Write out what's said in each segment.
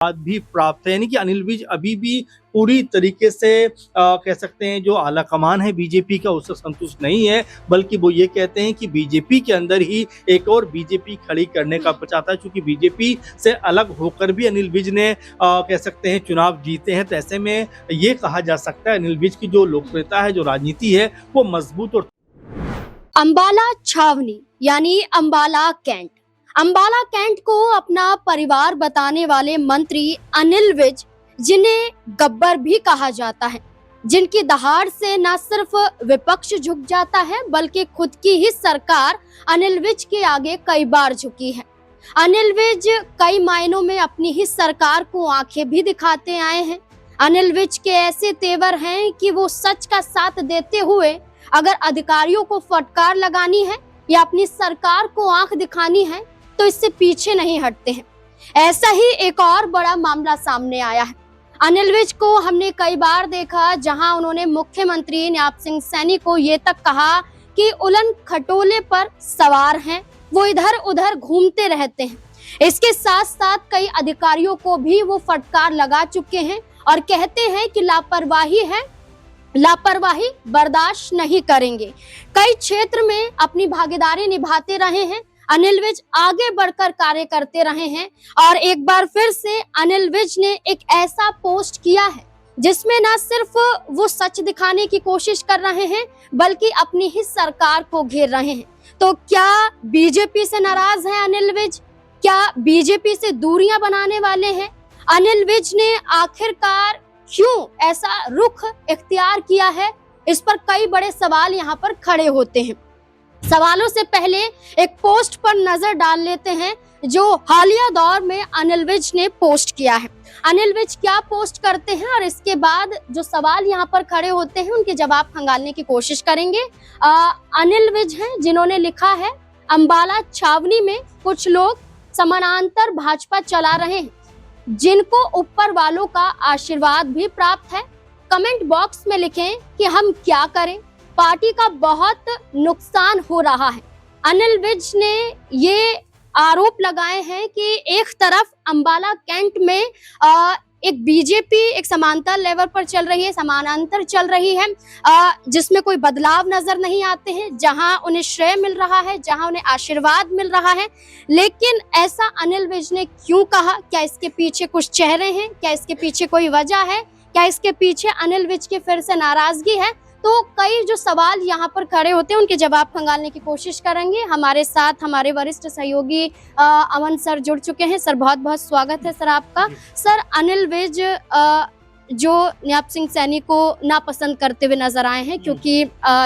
बाद भी प्राप्त है, यानी कि अनिल विज अभी भी पूरी तरीके से कह सकते हैं जो आला कमान है बीजेपी का उससे संतुष्ट नहीं है, बल्कि वो ये कहते हैं कि बीजेपी के अंदर ही एक और बीजेपी खड़ी करने का चाहता है, क्योंकि बीजेपी से अलग होकर भी अनिल विज ने कह सकते हैं चुनाव जीते हैं। तो ऐसे में ये कहा जा सकता है अनिल विज की जो लोकप्रियता है, जो राजनीति है, वो मजबूत और अंबाला छावनी यानी अंबाला कैंट। अंबाला कैंट को अपना परिवार बताने वाले मंत्री अनिल विज, जिन्हें गब्बर भी कहा जाता है, जिनकी दहाड़ से न सिर्फ विपक्ष झुक जाता है बल्कि खुद की ही सरकार अनिल विज के आगे कई बार झुकी है। अनिल विज कई मायनों में अपनी ही सरकार को आंखें भी दिखाते आए हैं। अनिल विज के ऐसे तेवर हैं कि वो सच का साथ देते हुए अगर अधिकारियों को फटकार लगानी है या अपनी सरकार को आंख दिखानी है तो इससे पीछे नहीं हटते हैं। ऐसा ही एक और बड़ा मामला सामने आया है। अनिल विज को हमने कई बार देखा जहां उन्होंने मुख्यमंत्री न्याप सिंह सैनी को ये तक कहा कि उलन खटोले पर सवार हैं, वो इधर उधर घूमते रहते हैं। इसके साथ साथ कई अधिकारियों को भी वो फटकार लगा चुके हैं और कहते हैं कि लापरवाही बर्दाश्त नहीं करेंगे। कई क्षेत्र में अपनी भागीदारी निभाते रहे हैं। अनिल विज आगे बढ़कर कार्य करते रहे हैं और एक बार फिर से अनिल विज ने एक ऐसा पोस्ट किया है जिसमें ना सिर्फ वो सच दिखाने की कोशिश कर रहे हैं बल्कि अपनी ही सरकार को घेर रहे हैं। तो क्या बीजेपी से नाराज है अनिल विज? क्या बीजेपी से दूरियां बनाने वाले हैं? अनिल विज ने आखिरकार क्यों ऐसा रुख इख्तियार किया है? इस पर कई बड़े सवाल यहाँ पर खड़े होते हैं। सवालों से पहले एक पोस्ट पर नजर डाल लेते हैं जो हालिया दौर में अनिल विज ने पोस्ट किया है। अनिल विज क्या पोस्ट करते हैं और इसके बाद जो सवाल यहाँ पर खड़े होते हैं उनके जवाब खंगालने की कोशिश करेंगे। अनिल विज हैं जिन्होंने लिखा है, अंबाला छावनी में कुछ लोग समानांतर भाजपा चला रहे हैं जिनको ऊपर वालों का आशीर्वाद भी प्राप्त है। कमेंट बॉक्स में लिखें कि हम क्या करें, पार्टी का बहुत नुकसान हो रहा है। अनिल विज ने ये आरोप लगाए हैं कि एक तरफ अंबाला कैंट में एक बीजेपी एक समांतर लेवल पर चल रही है, समानांतर चल रही है, जिसमें कोई बदलाव नजर नहीं आते हैं, जहां उन्हें श्रेय मिल रहा है, जहां उन्हें आशीर्वाद मिल रहा है। लेकिन ऐसा अनिल विज ने क्यों कहा? क्या इसके पीछे कुछ चेहरे हैं? क्या इसके पीछे कोई वजह है? क्या इसके पीछे अनिल विज की फिर से नाराजगी है? तो कई जो सवाल यहाँ पर खड़े होते हैं उनके जवाब खंगालने की कोशिश करेंगे। हमारे साथ हमारे वरिष्ठ सहयोगी अमन सर जुड़ चुके हैं। सर बहुत बहुत स्वागत है सर आपका। सर अनिल विज जो न्याप सिंह सैनी को नापसंद करते हुए नजर आए हैं, क्योंकि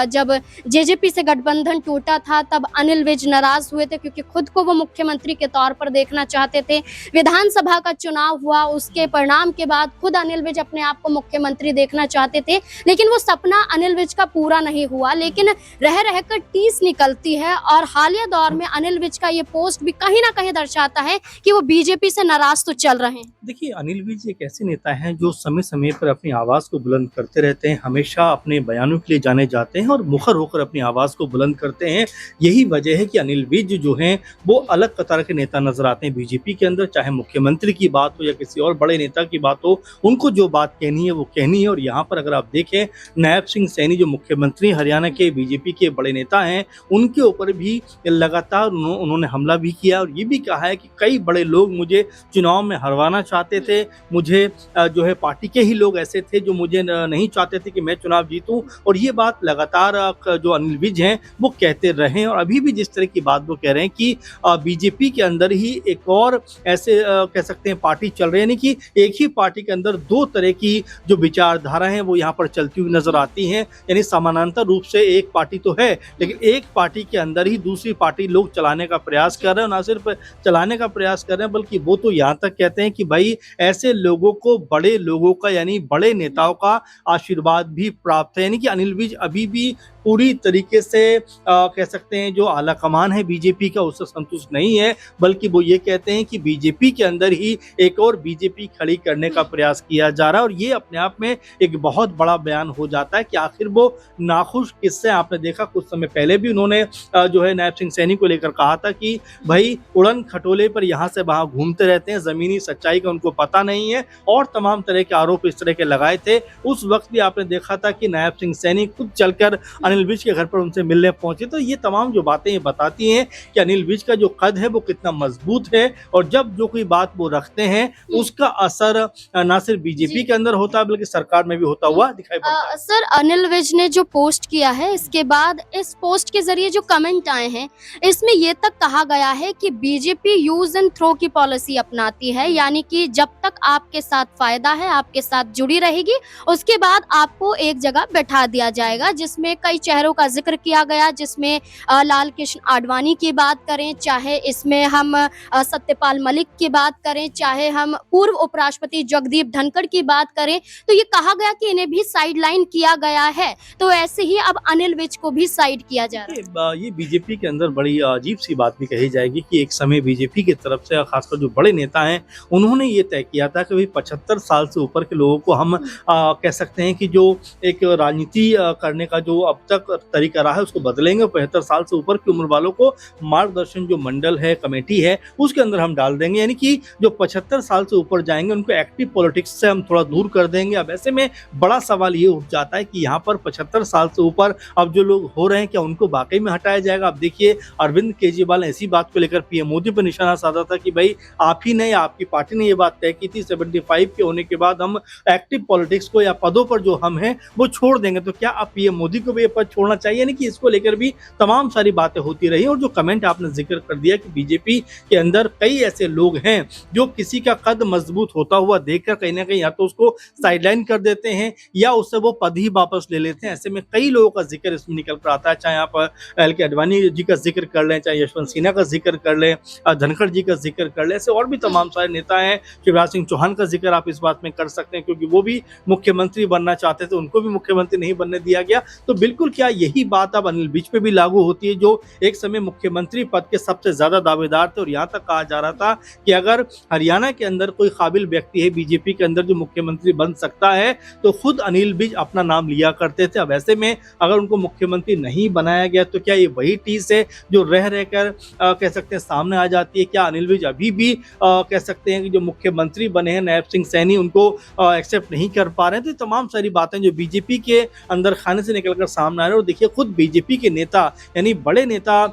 जब जेजेपी से गठबंधन टूटा था तब अनिल विज नाराज हुए थे क्योंकि खुद को वो मुख्यमंत्री के तौर पर देखना चाहते थे। विधानसभा का चुनाव हुआ, उसके परिणाम के बाद खुद अनिल विज अपने आप को मुख्यमंत्री देखना चाहते थे, लेकिन वो सपना अनिल विज का पूरा नहीं हुआ। लेकिन रह रहकर टीस निकलती है और हालिया दौर में अनिल विज का ये पोस्ट भी कहीं ना कहीं दर्शाता है कि वो बीजेपी से नाराज तो चल रहे हैं। देखिए, अनिल विज एक ऐसे नेता हैं जो समय पर अपनी आवाज को बुलंद करते रहते हैं, हमेशा अपने बयानों के लिए जाने जाते हैं और मुखर होकर अपनी आवाज को बुलंद करते हैं। यही वजह है कि अनिल विज जो हैं वो अलग कतार के नेता नजर आते हैं बीजेपी के अंदर, चाहे मुख्यमंत्री की बात हो या किसी और बड़े नेता की बात हो, उनको जो बात कहनी है वो कहनी है। और यहाँ पर अगर आप देखें, नायब सिंह सैनी जो मुख्यमंत्री हरियाणा के बीजेपी के बड़े नेता हैं, उनके ऊपर भी लगातार उन्होंने हमला भी किया और ये भी कहा है कि कई बड़े लोग मुझे चुनाव में हरवाना चाहते थे, मुझे जो है पार्टी के ही लोग ऐसे थे जो मुझे नहीं चाहते थे कि मैं चुनाव जीतूं। और ये बात लगातार जो अनिल विज हैं वो कहते रहे और अभी भी जिस तरह की बात वो कह रहे हैं कि बीजेपी के अंदर ही एक और ऐसे कह सकते हैं पार्टी चल रही है, यानी कि एक ही पार्टी के अंदर दो तरह की जो विचारधारा है वो यहाँ पर चलती हुई नजर आती हैं। यानी समानांतर रूप से एक पार्टी तो है, लेकिन एक पार्टी के अंदर ही दूसरी पार्टी लोग चलाने का प्रयास कर रहे हैं। ना सिर्फ चलाने का प्रयास कर रहे हैं बल्कि वो तो यहाँ तक कहते हैं कि भाई ऐसे लोगों को, बड़े लोगों का यानी बड़े नेताओं का आशीर्वाद भी प्राप्त है। यानी कि अनिल विज अभी भी पूरी तरीके से कह सकते हैं जो आला कमान है बीजेपी का उससे संतुष्ट नहीं है, बल्कि वो ये कहते हैं कि बीजेपी के अंदर ही एक और बीजेपी खड़ी करने का प्रयास किया जा रहा है। और ये अपने आप में एक बहुत बड़ा बयान हो जाता है कि आखिर वो नाखुश किससे। आपने देखा कुछ समय पहले भी उन्होंने जो है नायब सिंह सैनी को लेकर कहा था कि भाई उड़न खटोले पर यहाँ से वहाँ घूमते रहते हैं, जमीनी सच्चाई का उनको पता नहीं है, और तमाम तरह के आरोप इस तरह के लगाए थे। उस वक्त भी आपने देखा था कि नायब सिंह सैनी खुद चलकर अनिल विज के घर पर उनसे मिलने पहुंचे। तो ये तमाम जो बातें ये बताती हैं कि अनिल विज का जो कद है वो कितना मजबूत है, और जब जो कोई बात वो रखते हैं उसका असर ना सिर्फ बीजेपी के अंदर होता है बल्कि सरकार में भी होता हुआ दिखाई पड़ता है। सर, अनिल विज ने जो पोस्ट किया है, इसके बाद इस पोस्ट के जरिए जो कमेंट आए हैं, इसमें ये तक कहा गया है कि बीजेपी यूज एंड थ्रो की पॉलिसी अपनाती है, यानी कि जब तक आपके साथ फायदा है, आपके साथ जुड़ी रहेगी, उसके बाद आपको एक जगह बैठा दिया जाएगा। जिसमें कई चेहरों का जिक्र किया गया, जिसमें लाल कृष्ण आडवाणी की बात करें, चाहे इसमें हम सत्यपाल मलिक की बात करें, चाहे हम पूर्व उपराष्ट्रपति जगदीप धनखड़ की बात करें, तो ये कहा गया कि इन्हें भी साइडलाइन किया गया है। तो ऐसे ही अब अनिल विज को भी साइड किया जा रहा है। ये बीजेपी के अंदर बड़ी अजीब सी बात भी कही जाएगी कि एक समय बीजेपी की तरफ से खासकर जो बड़े नेता हैं उन्होंने ये तय किया था कि भाई 75 साल से ऊपर के लोगों को हम कह सकते हैं कि जो एक राजनीति करने का जो अब तक तरीका रहा है उसको बदलेंगे। 75 साल से ऊपर की उम्र वालों को मार्गदर्शन जो मंडल है, कमेटी है, उसके अंदर हम डाल देंगे, यानी कि जो 75 साल से ऊपर जाएंगे उनको एक्टिव पॉलिटिक्स से हम थोड़ा दूर कर देंगे। अब ऐसे में बड़ा सवाल ये उठ जाता है कि यहाँ पर 75 साल से ऊपर अब जो लोग हो रहे हैं क्या उनको वाकई में हटाया जाएगा। अब देखिए अरविंद केजरीवाल ने ऐसी बात को लेकर पीएम मोदी पर निशाना साधा था कि भाई आप ही ने, आपकी पार्टी ने ये बात तय की थी 75 के होने के बाद हम एक्टिव पॉलिटिक्स को या पदों पर जो हम हैं वो छोड़ देंगे। तो क्या अब पीएम मोदी को भी ये पद छोड़ना चाहिए, यानी कि इसको लेकर भी तमाम सारी बातें होती रही। और जो कमेंट आपने जिक्र कर दिया कि बीजेपी के अंदर कई ऐसे लोग हैं जो किसी का कद मजबूत होता हुआ देखकर कहीं ना कहीं या तो उसको साइडलाइन कर देते हैं या उससे वो पद ही वापस ले लेते हैं। ऐसे में कई लोगों का जिक्र इसमें निकल कर आता है, चाहे आप एल के आडवाणी जी का जिक्र कर लें, चाहे यशवंत सिन्हा का जिक्र कर लें, धनखड़ जी का जिक्र कर लें, ऐसे और भी तमाम सारे नेता हैं। शिवराज सिंह चौहान का जिक्र आप इस बात में कर सकते हैं क्योंकि वो भी मुख्यमंत्री बनना चाहते थे, उनको भी मुख्यमंत्री नहीं बनने दिया गया। तो बिल्कुल क्या यही बात अब अनिल विज पे भी लागू होती है जो एक समय मुख्यमंत्री पद के सबसे ज्यादा दावेदार थे, और यहाँ तक कहा जा रहा था कि अगर हरियाणा के अंदर कोई काबिल व्यक्ति है बीजेपी के अंदर जो मुख्यमंत्री बन सकता है तो खुद अनिल विज अपना नाम लिया करते थे। अब ऐसे में अगर उनको मुख्यमंत्री नहीं बनाया गया तो क्या ये वही टीस है जो रह रहकर कह सकते हैं सामने आ जाती है। क्या अनिल विज अभी भी कह सकते हैं कि जो मुख्यमंत्री बने हैं नायब सिंह सैनी उनको एक्सेप्ट नहीं कर पा रहे हैं। तो तमाम सारी बातें जो बीजेपी के अंदर खाने से निकलकर सामने आ रहे हैं, और देखिए खुद बीजेपी के नेता यानी बड़े नेता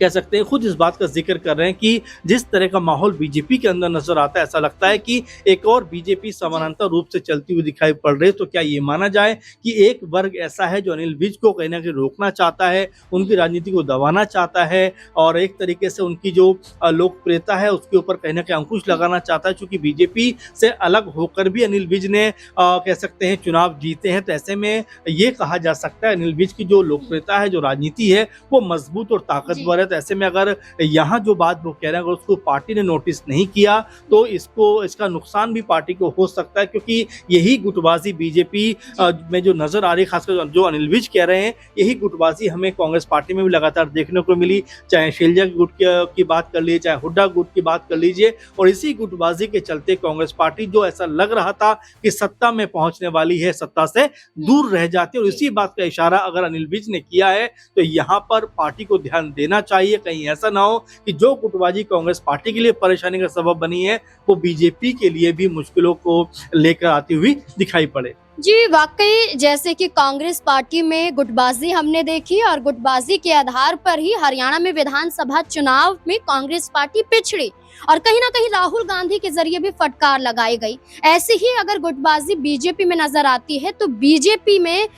कह सकते हैं खुद इस बात का जिक्र कर रहे हैं कि जिस तरह का माहौल बीजेपी के अंदर नजर आता है ऐसा लगता है कि एक और बीजेपी समानांतर रूप से चलती हुई दिखाई पड़ रही है। तो क्या ये माना जाए कि एक वर्ग ऐसा है जो अनिल विज को कहीं ना कहीं रोकना चाहता है, उनकी राजनीति को दबाना चाहता है, और एक तरीके से उनकी जो लोकप्रियता है उसके ऊपर कहीं ना कहीं अंकुश लगाना चाहता है। चूंकि बीजेपी से अलग होकर भी अनिल विज ने कह सकते हैं चुनाव जीते हैं, तो ऐसे में ये कहा जा सकता है अनिल विज की जो लोकप्रियता है, जो राजनीति है वो मजबूत और ताकतवर है। तो ऐसे में अगर यहाँ जो बात वो कह रहे हैं अगर उसको पार्टी ने नोटिस नहीं किया तो इसका नुकसान भी पार्टी को हो सकता है, क्योंकि यही गुटबाजी बीजेपी में जो नजर आ रही है, खासकर जो अनिल विज कह रहे हैं, यही गुटबाजी हमें कांग्रेस पार्टी में भी लगातार देखने को मिली। चाहे शैलजा गुट की बात कर लीजिए, चाहे हुड्डा गुट की बात कर लीजिए, और इसी गुटबाजी के चलते कांग्रेस पार्टी जो ऐसा लग रहा था कि सत्ता में पहुंचने वाली है, सत्ता से दूर रह जाती है। और इसी बात का इशारा अगर अनिल विज ने किया है तो यहाँ पर पार्टी को ध्यान देना चाहिए, कहीं ऐसा ना हो कि जो गुटबाजी कांग्रेस पार्टी के लिए परेशानी का सबब बनी है वो बीजेपी के लिए भी मुश्किलों को लेकर आती हुई दिखाई पड़े। जी, वाकई जैसे कि कांग्रेस पार्टी में गुटबाजी हमने देखी, और गुटबाजी के आधार पर ही हरियाणा में विधानसभा चुनाव में कांग्रेस पार्टी पिछड़ी, और कहीं ना कहीं राहुल गांधी के जरिए भी फटकार लगाई गई। ऐसे ही अगर गुटबाजी बीजेपी में नजर आती है तो बीजेपी में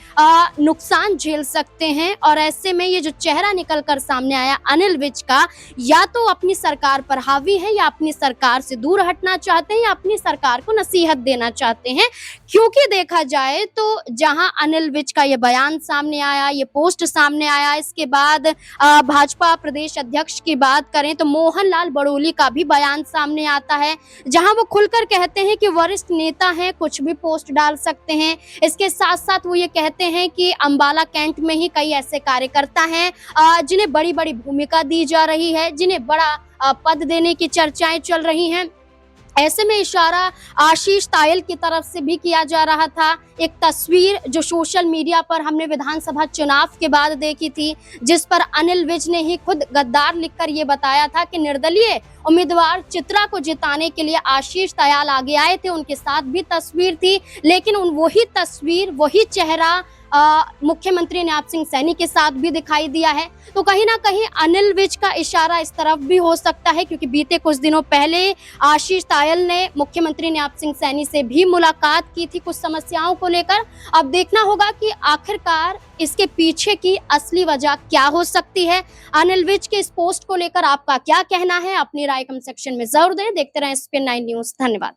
नुकसान झेल सकते हैं। और ऐसे में ये जो चेहरा निकल कर सामने आया अनिल विज का, या तो अपनी सरकार पर हावी है, या अपनी सरकार से दूर हटना चाहते हैं, या अपनी सरकार को नसीहत देना चाहते हैं। क्योंकि देखा जाए तो जहां अनिल विज का ये बयान सामने आया, ये पोस्ट सामने आया, इसके बाद भाजपा प्रदेश अध्यक्ष की बात करें तो मोहन लाल बड़ोली का भी बयान सामने आता है, जहां वो खुलकर कहते हैं कि वरिष्ठ नेता हैं, कुछ भी पोस्ट डाल सकते हैं। इसके साथ साथ वो ये कहते हैं कि अंबाला कैंट में ही कई ऐसे कार्यकर्ता हैं जिन्हें बड़ी बड़ी भूमिका दी जा रही है, जिन्हें बड़ा पद देने की चर्चाएं चल रही हैं। ऐसे में इशारा आशीष तायल की तरफ से भी किया जा रहा था। एक तस्वीर जो सोशल मीडिया पर हमने विधानसभा चुनाव के बाद देखी थी, जिस पर अनिल विज ने ही खुद गद्दार लिखकर ये बताया था कि निर्दलीय उम्मीदवार चित्रा को जिताने के लिए आशीष तायल आगे आए थे, उनके साथ भी तस्वीर थी, लेकिन वही तस्वीर, वही चेहरा मुख्यमंत्री नायब सिंह सैनी के साथ भी दिखाई दिया है। तो कहीं ना कहीं अनिल विज का इशारा इस तरफ भी हो सकता है, क्योंकि बीते कुछ दिनों पहले आशीष तायल ने मुख्यमंत्री नायब सिंह सैनी से भी मुलाकात की थी कुछ समस्याओं को लेकर। अब देखना होगा कि आखिरकार इसके पीछे की असली वजह क्या हो सकती है। अनिल विज के इस पोस्ट को लेकर आपका क्या कहना है? अपनी राय कमेंट सेक्शन में जरूर दें। देखते रहें SPN9 न्यूज। धन्यवाद।